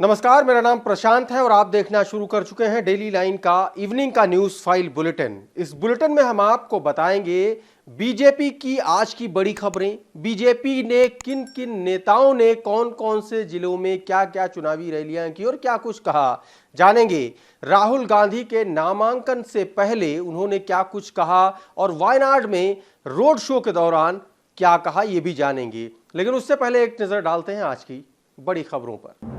नमस्कार, मेरा नाम प्रशांत है और आप देखना शुरू कर चुके हैं डेली लाइन का इवनिंग का न्यूज फाइल बुलेटिन। इस बुलेटिन में हम आपको बताएंगे बीजेपी की आज की बड़ी खबरें, बीजेपी ने किन किन नेताओं ने कौन कौन से जिलों में क्या क्या चुनावी रैलियां की और क्या कुछ कहा, जानेंगे। राहुल गांधी के नामांकन से पहले उन्होंने क्या कुछ कहा और वायनाड में रोड शो के दौरान क्या कहा, यह भी जानेंगे। लेकिन उससे पहले एक नजर डालते हैं आज की बड़ी खबरों पर।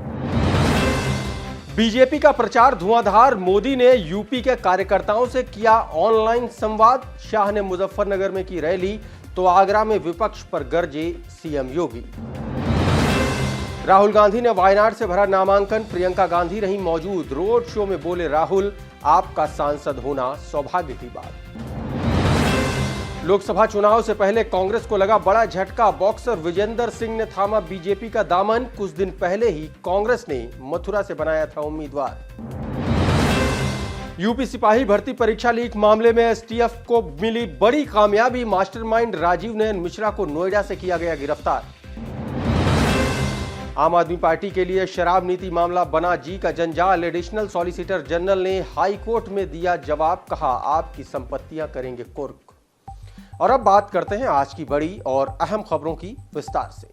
बीजेपी का प्रचार धुआंधार, मोदी ने यूपी के कार्यकर्ताओं से किया ऑनलाइन संवाद। शाह ने मुजफ्फरनगर में की रैली तो आगरा में विपक्ष पर गरजे सीएम योगी। राहुल गांधी ने वायनाड से भरा नामांकन, प्रियंका गांधी रही मौजूद। रोड शो में बोले राहुल, आपका सांसद होना सौभाग्य की बात। लोकसभा चुनाव से पहले कांग्रेस को लगा बड़ा झटका, बॉक्सर विजेंदर सिंह ने थामा बीजेपी का दामन। कुछ दिन पहले ही कांग्रेस ने मथुरा से बनाया था उम्मीदवार। यूपी सिपाही भर्ती परीक्षा लीक मामले में एसटीएफ को मिली बड़ी कामयाबी, मास्टरमाइंड राजीव नयन मिश्रा को नोएडा से किया गया गिरफ्तार। आम आदमी पार्टी के लिए शराब नीति मामला बना जी का जंजाल, एडिशनल सॉलिसिटर जनरल ने हाई कोर्ट में दिया जवाब, कहा आपकी संपत्तियां करेंगे कुर्क। और अब बात करते हैं आज की बड़ी और अहम खबरों की विस्तार से।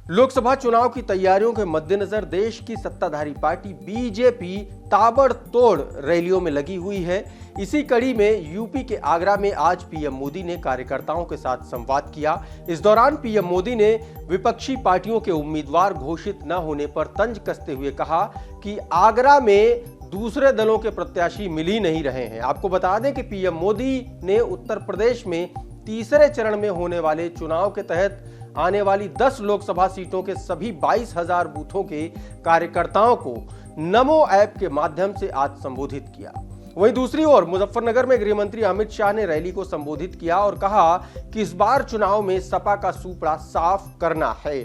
लोकसभा चुनाव की तैयारियों के मद्देनजर देश की सत्ताधारी पार्टी बीजेपी ताबड़तोड़ रैलियों में लगी हुई है। इसी कड़ी में यूपी के आगरा में आज पीएम मोदी ने कार्यकर्ताओं के साथ संवाद किया। इस दौरान पीएम मोदी ने विपक्षी पार्टियों के उम्मीदवार घोषित न होने पर तंज कसते हुए कहा कि आगरा में दूसरे दलों के प्रत्याशी मिल ही नहीं रहे हैं। आपको बता दें कि पीएम मोदी ने उत्तर प्रदेश में तीसरे चरण में होने वाले चुनाव के तहत आने वाली 10 लोकसभा सीटों के सभी 22,000 बूथों के कार्यकर्ताओं को नमो ऐप के माध्यम से आज संबोधित किया। वहीं दूसरी ओर मुजफ्फरनगर में गृह मंत्री अमित शाह ने रैली को संबोधित किया और कहा कि इस बार चुनाव में सपा का सूपड़ा साफ करना है।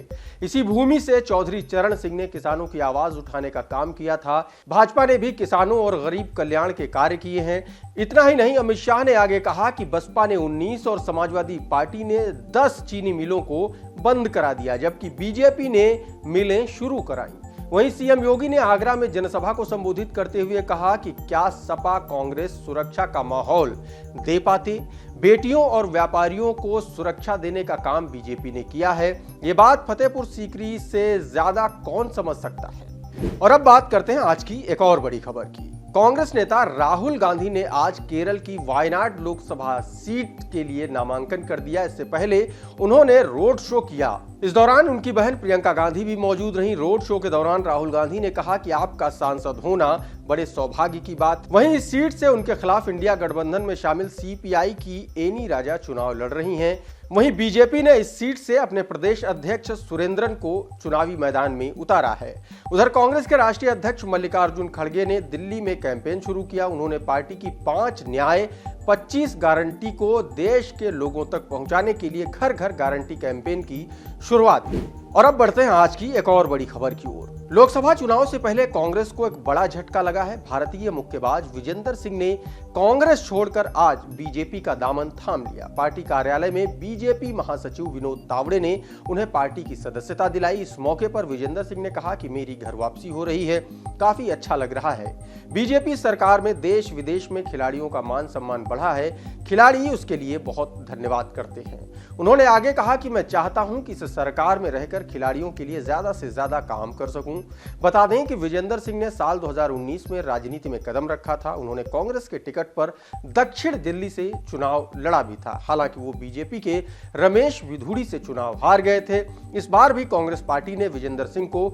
इसी भूमि से चौधरी चरण सिंह ने किसानों की आवाज उठाने का काम किया था। भाजपा ने भी किसानों और गरीब कल्याण के कार्य किए हैं। इतना ही नहीं, अमित शाह ने आगे कहा कि बसपा ने 19 और समाजवादी पार्टी ने 10 चीनी मिलों को बंद करा दिया, जबकि बीजेपी ने मिलें शुरू कराई। वहीं सीएम योगी ने आगरा में जनसभा को संबोधित करते हुए कहा कि क्या सपा कांग्रेस सुरक्षा का माहौल दे पाते? बेटियों और व्यापारियों को सुरक्षा देने का काम बीजेपी ने किया है। ये बात फतेहपुर सीकरी से ज्यादा कौन समझ सकता है। और अब बात करते हैं आज की एक और बड़ी खबर की। कांग्रेस नेता राहुल गांधी ने आज केरल की वायनाड लोकसभा सीट के लिए नामांकन कर दिया। इससे पहले उन्होंने रोड शो किया। इस दौरान उनकी बहन प्रियंका गांधी भी मौजूद रहीं। रोड शो के दौरान राहुल गांधी ने कहा कि आपका सांसद होना बड़े सौभाग्य की बात। वहीं इस सीट से उनके खिलाफ इंडिया गठबंधन में शामिल सीपीआई की एनी राजा चुनाव लड़ रही हैं। वहीं बीजेपी ने इस सीट से अपने प्रदेश अध्यक्ष सुरेंद्रन को चुनावी मैदान में उतारा है। उधर कांग्रेस के राष्ट्रीय अध्यक्ष मल्लिकार्जुन खड़गे ने दिल्ली में कैंपेन शुरू किया। उन्होंने पार्टी की 5 न्याय 25 गारंटी को देश के लोगों तक पहुंचाने के लिए घर घर गारंटी कैंपेन की शुरुआत की। और अब बढ़ते हैं आज की एक और बड़ी खबर की ओर। लोकसभा चुनाव से पहले कांग्रेस को एक बड़ा झटका लगा है। भारतीय मुक्केबाज विजेंदर सिंह ने कांग्रेस छोड़कर आज बीजेपी का दामन थाम लिया। पार्टी कार्यालय में बीजेपी महासचिव विनोद तावड़े ने उन्हें पार्टी की सदस्यता दिलाई। इस मौके पर विजेंदर सिंह ने कहा कि मेरी घर वापसी हो रही है, काफी अच्छा लग रहा है। बीजेपी सरकार में देश विदेश में खिलाड़ियों का मान सम्मान बढ़ा है, खिलाड़ी उसके लिए बहुत धन्यवाद करते हैं। उन्होंने आगे कहा कि मैं चाहता हूं कि इस सरकार में रहकर खिलाड़ियों के लिए ज्यादा से ज्यादा काम कर सकूं। बता दें कि विजेंदर सिंह ने साल 2019 में राजनीति में कदम रखा था। उन्होंने कांग्रेस के टिकट पर दक्षिण दिल्ली से चुनाव लड़ा भी था। हालांकि वो बीजेपी के रमेश विधुड़ी से चुनाव हार गए थे। इस बार भी कांग्रेस पार्टी ने विजेंदर सिंह को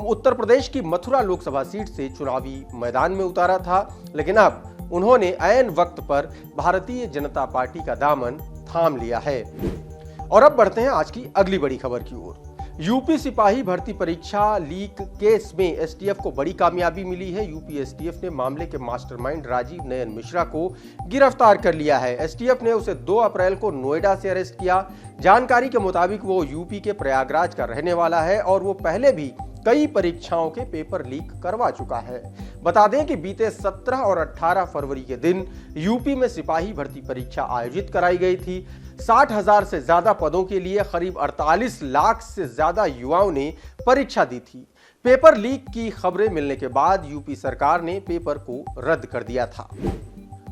उत्तर प्रदेश की मथुरा लोकसभा सीट से चुनावी मैदान में उतारा था, लेकिन अब उन्होंने ऐन वक्त पर भारतीय जनता पार्टी का दामन थाम लिया है। और अब बढ़ते हैं आज की अगली बड़ी खबर की ओर। यूपी सिपाही भर्ती परीक्षा लीक केस में एसटीएफ को बड़ी कामयाबी मिली है। यूपी एसटीएफ ने मामले के मास्टरमाइंड राजीव नयन मिश्रा को गिरफ्तार कर लिया है। एसटीएफ ने उसे 2 अप्रैल को नोएडा से अरेस्ट किया। जानकारी के मुताबिक वो यूपी के प्रयागराज का रहने वाला है और वो पहले भी कई परीक्षाओं के पेपर लीक करवा चुका है। बता दें कि बीते 17 और 18 फरवरी के दिन यूपी में सिपाही भर्ती परीक्षा आयोजित कराई गई थी। 60,000 से ज्यादा पदों के लिए करीब 48 लाख से ज्यादा युवाओं ने परीक्षा दी थी। पेपर लीक की खबरें मिलने के बाद यूपी सरकार ने पेपर को रद्द कर दिया था।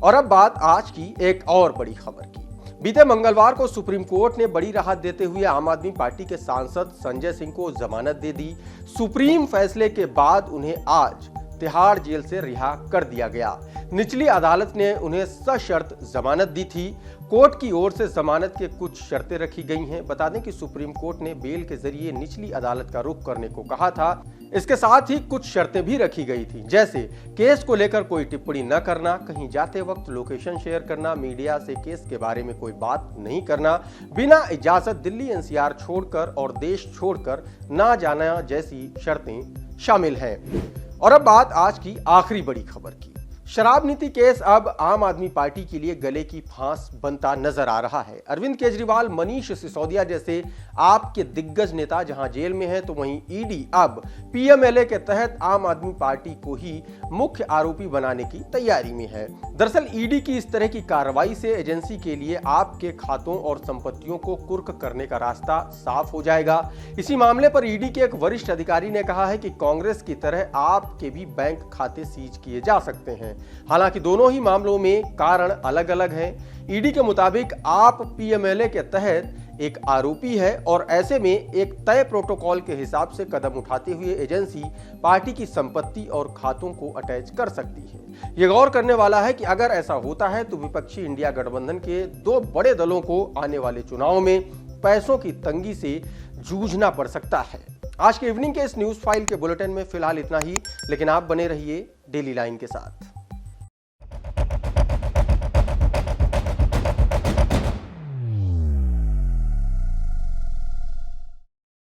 और अब बात आज की एक और बड़ी खबर की। बीते मंगलवार को सुप्रीम कोर्ट ने बड़ी राहत देते हुए आम आदमी पार्टी के सांसद संजय सिंह को जमानत दे दी। सुप्रीम फैसले के बाद उन्हें आज तिहाड़ जेल से रिहा कर दिया गया। निचली अदालत ने उन्हें सशर्त जमानत दी थी। कोर्ट की ओर से जमानत के कुछ शर्तें रखी गई हैं। बता दें कि सुप्रीम कोर्ट ने बेल के जरिए निचली अदालत का रुख करने को कहा था। इसके साथ ही कुछ शर्तें भी रखी गई थी, जैसे केस को लेकर कोई टिप्पणी न करना, कहीं जाते वक्त लोकेशन शेयर करना, मीडिया से केस के बारे में कोई बात नहीं करना, बिना इजाजत दिल्ली एनसीआर छोड़कर और देश छोड़कर ना जाना जैसी शर्तें शामिल हैं। और अब बात आज की आखिरी बड़ी खबर की। शराब नीति केस अब आम आदमी पार्टी के लिए गले की फांस बनता नजर आ रहा है। अरविंद केजरीवाल, मनीष सिसोदिया जैसे आपके दिग्गज नेता जहां जेल में हैं, तो वहीं ईडी अब पीएमएलए के तहत आम आदमी पार्टी को ही मुख्य आरोपी बनाने की तैयारी में है। दरअसल ईडी की इस तरह की कार्रवाई से एजेंसी के लिए आपके खातों और संपत्तियों को कुर्क करने का रास्ता साफ हो जाएगा। इसी मामले पर ईडी के एक वरिष्ठ अधिकारी ने कहा है कि कांग्रेस की तरह आपके भी बैंक खाते सीज किए जा सकते हैं। हालांकि दोनों ही मामलों में कारण अलग अलग हैं। ईडी के मुताबिक आप पीएमएलए के तहत एक आरोपी है और ऐसे में एक तय प्रोटोकॉल के हिसाब से कदम उठाते हुए एजेंसी पार्टी की संपत्ति और खातों को अटैच कर सकती है। यह गौर करने वाला है कि अगर ऐसा होता है तो विपक्षी इंडिया गठबंधन के दो बड़े दलों को आने वाले चुनाव में पैसों की तंगी से जूझना पड़ सकता है। आज के इवनिंग के इस न्यूज फाइल के बुलेटिन में फिलहाल इतना ही, लेकिन आप बने रहिए डेली लाइन के साथ।